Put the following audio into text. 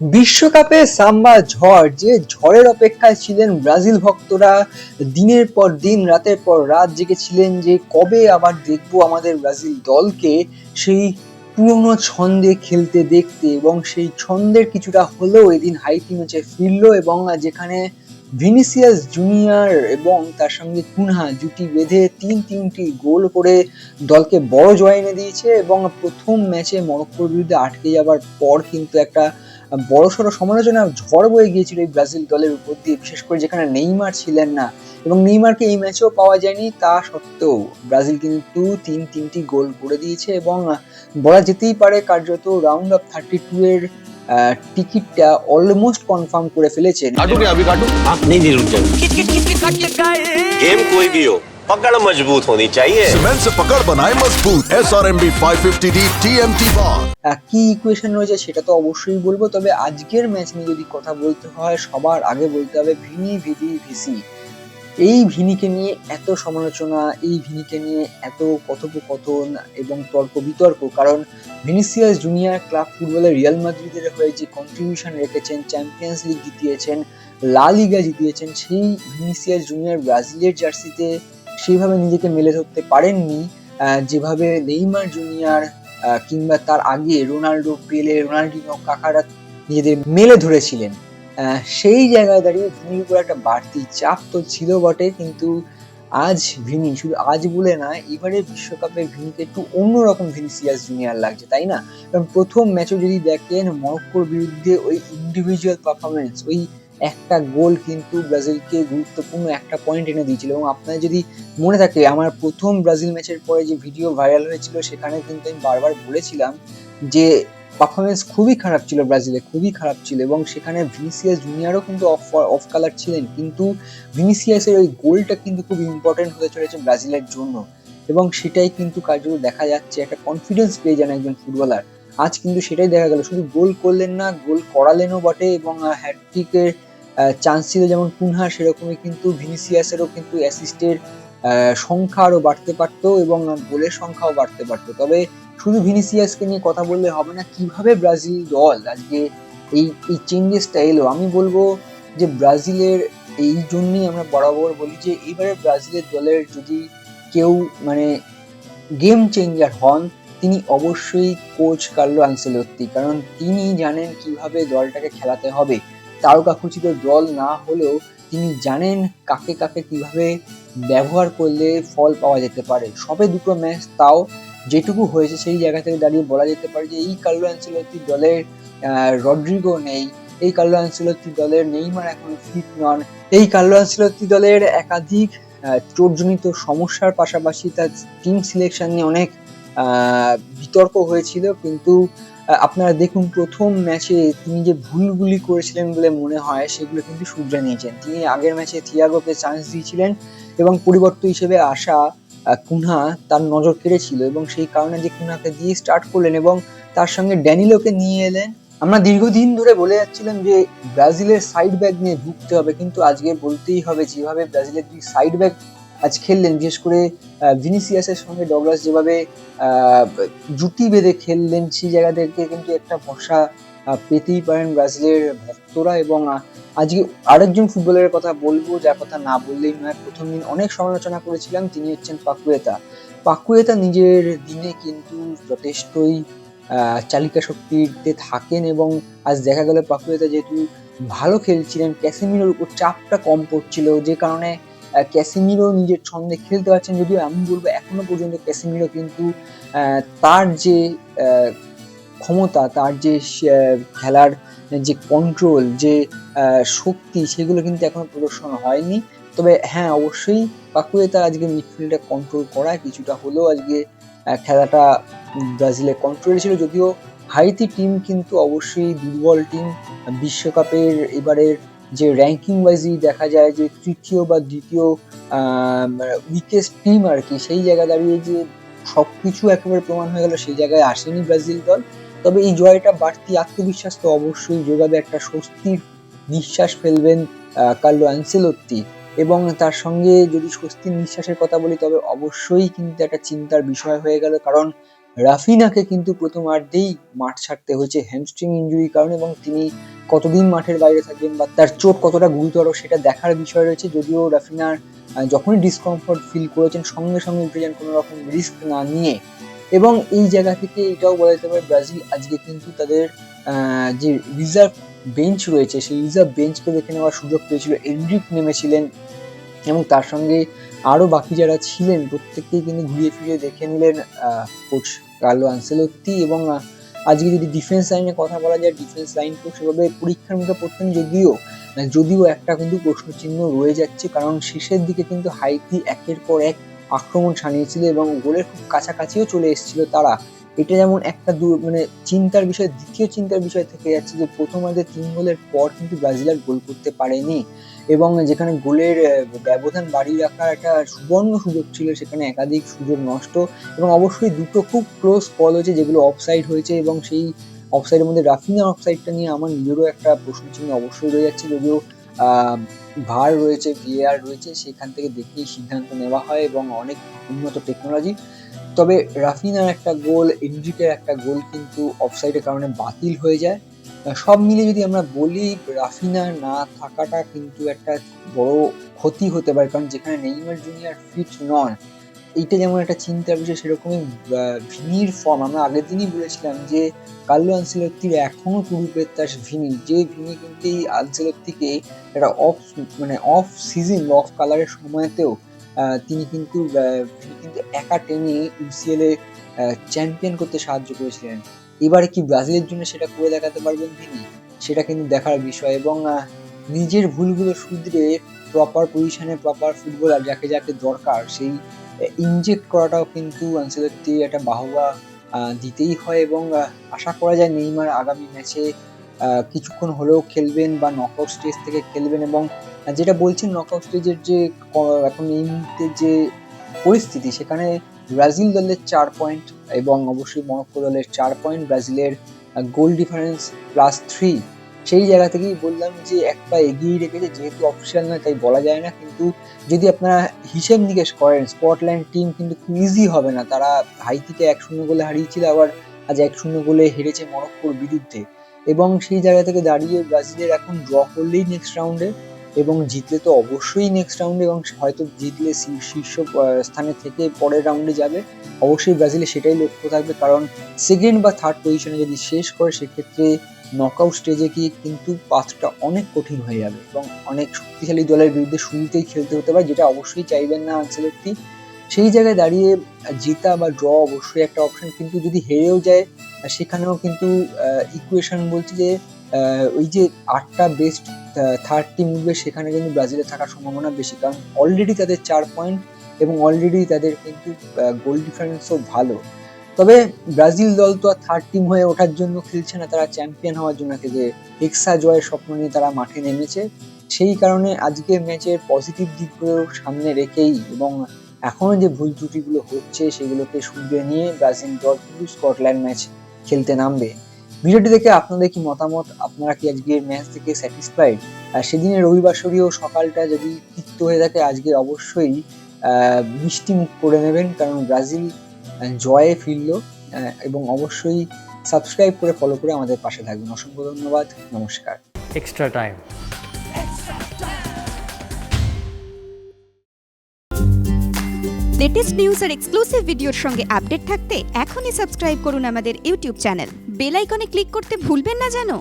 বিশ্বকাপে সাম্বা ঝড়, যে ঝড়ের অপেক্ষায় ছিলেন ব্রাজিল ভক্তরা। দিনের পর দিন, রাতের পর রাত জেগেছিলেন যে কবে আবার দেখবো আমাদের ব্রাজিল দলকে সেই পুরোনো ছন্দে খেলতে দেখতে। এবং সেই ছন্দের কিছুটা হলেও এদিন হাইতি ম্যাচে ফিরলো, এবং যেখানে ভিনিসিয়াস জুনিয়র এবং তার সঙ্গে কুনহা জুটি বেঁধে তিনটি গোল করে দলকে বড় জয় এনে দিয়েছে। এবং প্রথম ম্যাচে মরক্কোর বিরুদ্ধে আটকে যাবার পর কিন্তু একটা বড়সড় সমালোচনা ঝড় বয়ে গিয়েছিল এই ব্রাজিল দলের উপর দিয়ে, বিশেষ করে যেখানে নেইমার ছিলেন না এবং নেইমারকে এই ম্যাচেও পাওয়া যায়নি। তা সত্ত্বেও ব্রাজিল কিন্তু তিনটি গোল করে দিয়েছে এবং বলা যেতেই পারে কার্যত রাউন্ড অফ 32 এর টিকিটটা অলমোস্ট কনফার্ম করে ফেলেছে। काटू क्या अभी काटू आप नहीं रुक जाओ गेम कोई भी हो पकड़ मजबूत होनी चाहिए सीमेंट से पकड़ बनाए मजबूत SRMB 550D TMT bar। কি ইকুয়েশন রয়েছে সেটা তো অবশ্যই বলবো, তবে আজকের ম্যাচ নিয়ে যদি কথা বলতে হয় সবার আগে বলতে হবে ভিনি ভিডি ভিসি। এই ভিনিকে নিয়ে এত সমালোচনা, এই ভিনিকে নিয়ে এত কথোপকথন এবং তর্ক বিতর্ক, কারণ ভিনিসিয়াস জুনিয়র ক্লাব ফুটবলে রিয়াল মাদ্রিদের হয়ে যে কন্ট্রিবিউশন রেখেছেন, চ্যাম্পিয়ন্স লিগ জিতিয়েছেন, লা লিগা জিতিয়েছেন, সেই ভিনিসিয়াস জুনিয়র ব্রাজিলের জার্সিতে সেইভাবে নিজেকে মেলে ধরতে পারেননি যেভাবে নেইমার জুনিয়র কিংবা তার আগে রোনাল্ডো, পেলে, রোনাল্ডিনো কাকারা নিজেদের মেলে ধরেছিলেন। সেই জায়গায় দাঁড়িয়ে ভিনির উপর একটা বাড়তি চাপ তো ছিল বটে, কিন্তু আজ ভিনি, শুধু আজ বলে না, এবারে বিশ্বকাপে ভিনিকে একটু অন্যরকম ভিনিসিয়াস জুনিয়র লাগছে, তাই না? কারণ প্রথম ম্যাচে যদি দেখেন মরক্কোর বিরুদ্ধে ওই ইন্ডিভিজুয়াল পারফরমেন্স, ওই একটা গোল কিন্তু ব্রাজিলকে গুরুত্বপূর্ণ একটা পয়েন্ট এনে দিয়েছিল। এবং আপনার যদি মনে থাকে আমার প্রথম ব্রাজিল ম্যাচের পরে যে ভিডিও ভাইরাল হয়েছিল, সেখানে কিন্তু আমি বারবার বলেছিলাম যে পারফরমেন্স খুবই খারাপ ছিল, ব্রাজিলে খুবই খারাপ ছিল, এবং সেখানে ভিনিসিয়াস জুনিয়রও কিন্তু অফ কালার ছিলেন, কিন্তু ভিনিসিয়াসের ওই গোলটা কিন্তু খুব ইম্পর্টেন্ট হতে চলেছে ব্রাজিলের জন্য। এবং সেটাই কিন্তু কার্যত দেখা যাচ্ছে, একটা কনফিডেন্স পেয়ে যান একজন ফুটবলার। আজ কিন্তু সেটাই দেখা গেল, শুধু গোল করলেন না, গোল করালেনও বটে, এবং হ্যাটট্রিকের চান্স ছিল যেমন কুনহা, সেরকমই কিন্তু ভিনিসিয়াসেরও কিন্তু অ্যাসিস্টের সংখ্যা আরও বাড়তে পারতো এবং গোলের সংখ্যাও বাড়তে পারতো। তবে শুধু ভিনিসিয়াসকে নিয়ে কথা বললে হবে না, কিভাবে ব্রাজিল দল আজকে এই চেঞ্জেসটা এলো। আমি বলবো যে ব্রাজিলের, এই জন্যই আমরা বরাবর বলি যে এবারে ব্রাজিলের দলের যদি কেউ মানে গেম চেঞ্জার হন, তিনি অবশ্যই কোচ কার্লো আনসেলোত্তি, কারণ তিনি জানেন কিভাবে দলটাকে খেলাতে হবে। তারকাখচিত দল না হলেও তিনি জানেন কাকে কাকে কিভাবে ব্যবহার করলে ফল পাওয়া যেতে পারে। সবে দুটো ম্যাচ, তাও যেটুকু হয়েছে সেই জায়গা থেকে দাঁড়িয়ে বলা যেতে পারে যে এই কার্লো আনসেলোত্তি দলের রড্রিগো নেই, এই কার্লো আনসেলোত্তি দলের নেইমার এখন ফিট নন, এই কার্লো আনসেলোত্তি দলের একাধিক চোটজনিত সমস্যার পাশাপাশি তার টিম সিলেকশন নিয়ে অনেক বিতর্ক হয়েছিল। কিন্তু আপনারা দেখুন প্রথম ম্যাচে তিনি যে ভুলগুলি করেছিলেন বলে মনে হয় সেগুলো কিন্তু শুধরে নিয়েছেন। তিনি আগের ম্যাচে থিয়াগোকে চান্স দিয়েছিলেন এবং পরিবর্তন হিসেবে আসা কুনহা তার নজর কেড়েছিল, এবং সেই কারণে যে কুনহাকে দিয়ে স্টার্ট করলেন এবং তার সঙ্গে ড্যানিলোকে নিয়ে এলেন। আমরা দীর্ঘদিন ধরে বলে যাচ্ছিলাম যে ব্রাজিলের সাইড ব্যাক নিয়ে ঢুকতে হবে, কিন্তু আজকে বলতেই হবে যেভাবে ব্রাজিলের দুই সাইড ব্যাক আজ খেললেন, বিশেষ করে ভিনিসিয়াসের সঙ্গে ডগলাস যেভাবে জুটি বেঁধে খেললেন, সেই জায়গা থেকে কিন্তু একটা ভরসা পেতেই পারেন ব্রাজিলের ভক্তরা। এবং আজকে আরেকজন ফুটবলারের কথা বলবো, যার কথা না বললেই নয়। প্রথম দিন অনেক সমালোচনা করেছিলাম, তিনি হচ্ছেন পাকুয়েতা। পাকুয়েতা নিজের দিনে কিন্তু যথেষ্টই চালিকা শক্তিতে থাকেন, এবং আজ দেখা গেল পাকুয়েতা যেহেতু ভালো খেলছিলেন, ক্যাসেমিরোর উপর চাপটা কম পড়ছিল, যে কারণে ক্যাসেমিরো নিজের ছন্দে খেলতে পারছেন। যদিও আমি বলবো এখনো পর্যন্ত ক্যাসেমিরো কিন্তু তার যে ক্ষমতা, তার যে খেলার যে কন্ট্রোল, যে শক্তি, সেগুলো কিন্তু এখনো প্রদর্শন হয়নি। তবে হ্যাঁ, অবশ্যই পাকুয়েতা আজকে মিডফিল্ডে কন্ট্রোল করা কিছুটা হলেও আজকে খেলাটা ব্রাজিলের কন্ট্রোলে ছিল। যদিও হাইতি টিম কিন্তু অবশ্যই দুর্বল টিম। বিশ্বকাপের এবারের যে র্যাঙ্কিং ওয়াইজই দেখা যায় যে তৃতীয় বা দ্বিতীয় উইকেস্ট টিম আর কি, সেই জায়গায় দাঁড়িয়ে যে সবকিছু একেবারে প্রমাণ হয়ে গেল সেই জায়গায় আসেনি ব্রাজিল দল। তবে এই জয়টা বাড়তি আত্মবিশ্বাস তো অবশ্যই যোগাবে, একটা স্বস্তির নিঃশ্বাস ফেলবেন কার্লো আনচেলত্তি। এবং তার সঙ্গে যদি স্বস্তির নিঃশ্বাসের কথা বলি, তবে অবশ্যই কিন্তু একটা চিন্তার বিষয় হয়ে গেল, কারণ রাফিনাকে কিন্তু প্রথমার্ধেই মাঠ ছাড়তে হয়েছে হ্যামস্ট্রিং ইনজুরির কারণে, এবং তিনি কতদিন মাঠের বাইরে থাকবেন বা তার চোট কতটা গুরুতর সেটা দেখার বিষয় রয়েছে। যদিও রাফিনার যখনই ডিসকমফর্ট ফিল করেছেন সঙ্গে সঙ্গে উঠে যান কোনো রকম রিস্ক না নিয়ে। এবং এই জায়গা থেকে এটাও বলা যেতে পারে ব্রাজিল আজকে কিন্তু তাদের যে রিজার্ভ বেঞ্চ রয়েছে সেই রিজার্ভ বেঞ্চকে দেখে নেওয়ার সুযোগ পেয়েছিল। এনরিক নেমেছিলেন এবং তার সঙ্গে আরও বাকি যারা ছিলেন প্রত্যেককেই কিন্তু ঘুরিয়ে ফিরিয়ে দেখে নিলেন কোচ কার্লো আনসেলোত্তি। এবং আজকে যদি ডিফেন্স লাইনে কথা বলা যায়, ডিফেন্স লাইনকেও সেভাবে পরীক্ষার মুখে পড়তেন, যদিও একটা কিন্তু প্রশ্নচিহ্ন রয়ে যাচ্ছে, কারণ শেষের দিকে কিন্তু হাইতি একের পর এক আক্রমণ সানিয়েছিল এবং গোলের খুব কাছাকাছিও চলে এসেছিল তারা। এটা যেমন একটা চিন্তার বিষয়। দ্বিতীয় চিন্তার বিষয় থেকে যাচ্ছে যে প্রথমার্ধে 3 গোলের পর কিন্তু ব্রাজিল আর গোল করতে পারেনি এবং যেখানে গোলের ব্যবধান বাড়িয়ে রাখার একটা সুবর্ণ সুযোগ ছিল সেখানে একাধিক সুযোগ নষ্ট। এবং অবশ্যই দুটো খুব ক্লোজ কল হয়েছে যেগুলো অফসাইড হয়েছে, এবং সেই অফসাইডের মধ্যে রাফিনার অফসাইডটা নিয়ে আমার নিজেরও একটা প্রশ্নচিহ্ন অবশ্যই রয়ে যাচ্ছে। যদিও ভার রয়েছে, ভিএআর রয়েছে, সেখান থেকে দেখেই সিদ্ধান্ত নেওয়া হয় এবং অনেক উন্নত টেকনোলজি। তবে রাফিনার একটা গোল, এনরিকের একটা গোল কিন্তু অফসাইডের কারণে বাতিল হয়ে যায়। সব মিলে যদি আমরা বলি রাফিনা না থাকাটা কিন্তু একটা বড় ক্ষতি হতে পারে, কারণ যেখানে নেইমার জুনিয়র ফিট নন এইটা যেমন একটা চিন্তার বিষয়, সেরকমই ভিনির ফর্ম। আমরা আগের দিনই বলেছিলাম যে কার্লো আনসেলোত্তির এখনো পুরো পেত্তাস ভিনি, যে ভিনি কিন্তু এই আনসেলোত্তিকে একটা অফ সিজন অফ কালারের সময়তেও তিনি কিন্তু একা টেনে ইউসিএল এ চ্যাম্পিয়ন করতে সাহায্য করেছিলেন। এবারে কি ব্রাজিলের জন্য সেটা করে দেখাতে পারবেন তিনি, সেটা কিন্তু দেখার বিষয়। এবং নিজের ভুলগুলো শুধরে প্রপার পজিশনে প্রপার ফুটবলার যাকে যাকে দরকার সেই ইনজেক্ট করাটাও কিন্তু আনসেলোত্তি একটা বাহবা দিতেই হয়। এবং আশা করা যায় নেইমার আগামী ম্যাচে কিছুক্ষণ হলেও খেলবেন বা নকআউট স্টেজ থেকে খেলবেন। এবং যেটা বলছেন নকআউট স্টেজের যে এখন এই মুহূর্তে যে পরিস্থিতি, সেখানে ব্রাজিল দলের 4 পয়েন্ট এবং অবশ্যই মরক্কো দলের 4 পয়েন্ট, ব্রাজিলের গোল ডিফারেন্স +3। সেই জায়গা থেকেই বললাম যে এক পা এগিয়ে রেখেছে, যেহেতু অফিসিয়াল নয় তাই বলা যায় না, কিন্তু যদি আপনারা হিসেব নিকেশ করেন স্কটল্যান্ড টিম কিন্তু খুব ইজি হবে না। তারা হাইতিকে 1-0 গোলে হারিয়েছিল, আবার আজ 1-0 গোলে হেরেছে মরক্কোর বিরুদ্ধে। এবং সেই জায়গা থেকে দাঁড়িয়ে ব্রাজিলের এখন ড্র করলেই নেক্সট রাউন্ডে, এবং জিতলে তো অবশ্যই নেক্সট রাউন্ডে, এবং হয়তো জিতলে শীর্ষ স্থানে থেকে পরের রাউন্ডে যাবে। অবশ্যই ব্রাজিলে সেটাই লক্ষ্য থাকবে, কারণ সেকেন্ড বা থার্ড পজিশনে যদি শেষ করে সেক্ষেত্রে নকআউট স্টেজে গিয়ে কিন্তু পাথটা অনেক কঠিন হয়ে যাবে এবং অনেক শক্তিশালী দলের বিরুদ্ধে শুরুতেই খেলতে হতে পারে, যেটা অবশ্যই চাইবেন না আনসেলোত্তি। সেই জায়গায় দাঁড়িয়ে জেতা বা ড্র অবশ্যই একটা অপশন, কিন্তু যদি হেরেও যায় সেখানেও কিন্তু ইকুয়েশন বলছে যে ওই যে 8টা বেস্ট থার্ড টিম উঠবে, সেখানে কিন্তু ব্রাজিলের থাকার সম্ভাবনা বেশি, কারণ অলরেডি তাদের 4 পয়েন্ট এবং অলরেডি তাদের কিন্তু গোল ডিফারেন্সও ভালো। তবে ব্রাজিল দল তো আর থার্ড টিম হয়ে ওঠার জন্য খেলছে না, তারা চ্যাম্পিয়ন হওয়ার জন্য খেলছে। হেক্সা জয়ের স্বপ্ন নিয়ে তারা মাঠে নেমেছে। সেই কারণে আজকের ম্যাচের পজিটিভ দিকগুলো সামনে রেখেই এবং এখনো যে ভুল ত্রুটিগুলো হচ্ছে সেগুলোকে শুধরে নিয়ে ব্রাজিল দল কিন্তু স্কটল্যান্ড ম্যাচ খেলতে নামবে। ভিডিওটি দেখে আপনাদের কি মতামত? আপনারা কি আজকের ম্যাচ থেকে স্যাটিসফাইড? সেদিনের রবিবাসরীয় সকালটা যদি তিক্ত হয়ে থাকে, আজকে অবশ্যই মিষ্টি মুখ করে নেবেন, কারণ ব্রাজিল জয়ে ফিরল। এবং অবশ্যই সাবস্ক্রাইব করে ফলো করে আমাদের পাশে থাকবেন। অসংখ্য ধন্যবাদ, নমস্কার। Extra time. লেটেস্ট নিউজ আর এক্সক্লুসিভ ভিডিওর সঙ্গে আপডেট থাকতে এখনই সাবস্ক্রাইব করুন আমাদের ইউটিউব চ্যানেল। বেল আইকনে ক্লিক করতে ভুলবেন না যেন।